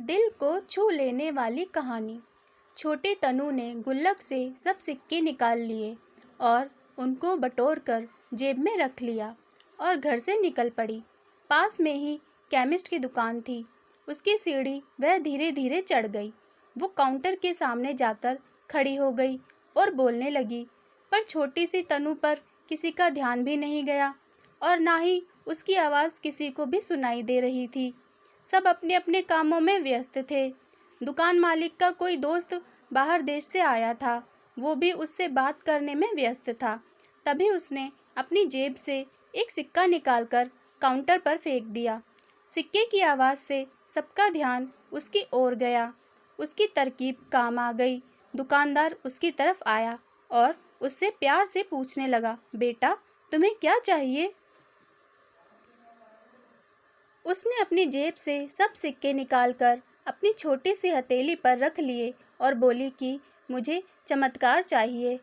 दिल को छू लेने वाली कहानी। छोटे तनु ने गुल्लक से सब सिक्के निकाल लिए और उनको बटोरकर जेब में रख लिया और घर से निकल पड़ी। पास में ही केमिस्ट की दुकान थी। उसकी सीढ़ी वह धीरे धीरे चढ़ गई। वो काउंटर के सामने जाकर खड़ी हो गई और बोलने लगी, पर छोटी सी तनु पर किसी का ध्यान भी नहीं गया और ना ही उसकी आवाज़ किसी को भी सुनाई दे रही थी। सब अपने अपने कामों में व्यस्त थे। दुकान मालिक का कोई दोस्त बाहर देश से आया था, वो भी उससे बात करने में व्यस्त था। तभी उसने अपनी जेब से एक सिक्का निकालकर काउंटर पर फेंक दिया। सिक्के की आवाज़ से सबका ध्यान उसकी ओर गया। उसकी तरकीब काम आ गई। दुकानदार उसकी तरफ आया और उससे प्यार से पूछने लगा, बेटा तुम्हें क्या चाहिए? उसने अपनी जेब से सब सिक्के निकालकर अपनी छोटी सी हथेली पर रख लिए और बोली कि मुझे चमत्कार चाहिए।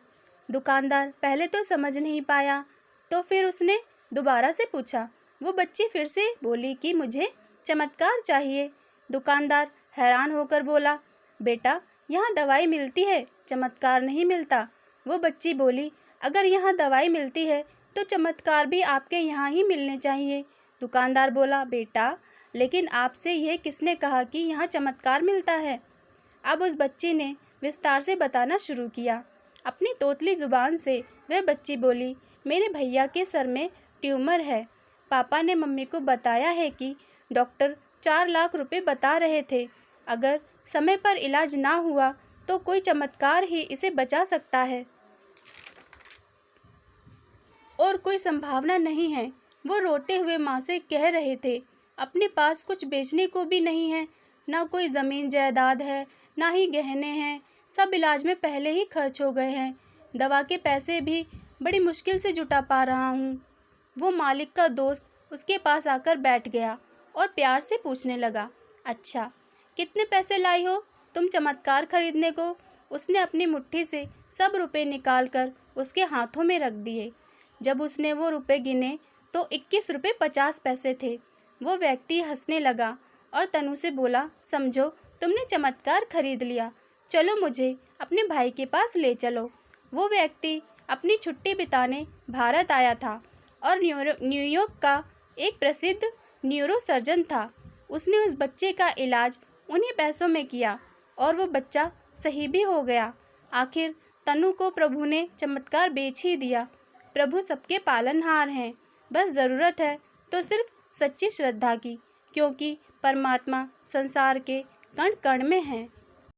दुकानदार पहले तो समझ नहीं पाया, तो फिर उसने दोबारा से पूछा। वो बच्ची फिर से बोली कि मुझे चमत्कार चाहिए। दुकानदार हैरान होकर बोला, बेटा यहाँ दवाई मिलती है, चमत्कार नहीं मिलता। वो बच्ची बोली, अगर यहाँ दवाई मिलती है तो चमत्कार भी आपके यहाँ ही मिलने चाहिए। दुकानदार बोला, बेटा लेकिन आपसे यह किसने कहा कि यहाँ चमत्कार मिलता है? अब उस बच्ची ने विस्तार से बताना शुरू किया। अपनी तोतली ज़ुबान से वह बच्ची बोली, मेरे भैया के सर में ट्यूमर है। पापा ने मम्मी को बताया है कि डॉक्टर 4 लाख रुपए बता रहे थे। अगर समय पर इलाज ना हुआ तो कोई चमत्कार ही इसे बचा सकता है और कोई संभावना नहीं है। वो रोते हुए माँ से कह रहे थे, अपने पास कुछ बेचने को भी नहीं है, ना कोई ज़मीन जायदाद है, ना ही गहने हैं। सब इलाज में पहले ही खर्च हो गए हैं। दवा के पैसे भी बड़ी मुश्किल से जुटा पा रहा हूँ। वो मालिक का दोस्त उसके पास आकर बैठ गया और प्यार से पूछने लगा, अच्छा कितने पैसे लाई हो तुम चमत्कार खरीदने को? उसने अपनी मुट्ठी से सब रुपए निकाल कर उसके हाथों में रख दिए। जब उसने वो रुपए गिने तो 21 रुपये 50 पैसे थे। वो व्यक्ति हंसने लगा और तनु से बोला, समझो तुमने चमत्कार खरीद लिया, चलो मुझे अपने भाई के पास ले चलो। वो व्यक्ति अपनी छुट्टी बिताने भारत आया था और न्यूयॉर्क का एक प्रसिद्ध न्यूरोसर्जन था। उसने उस बच्चे का इलाज उन्हीं पैसों में किया और वो बच्चा सही भी हो गया। आखिर तनु को प्रभु ने चमत्कार बेच ही दिया। प्रभु सबके पालनहार हैं, बस ज़रूरत है तो सिर्फ सच्ची श्रद्धा की, क्योंकि परमात्मा संसार के कण कण में है।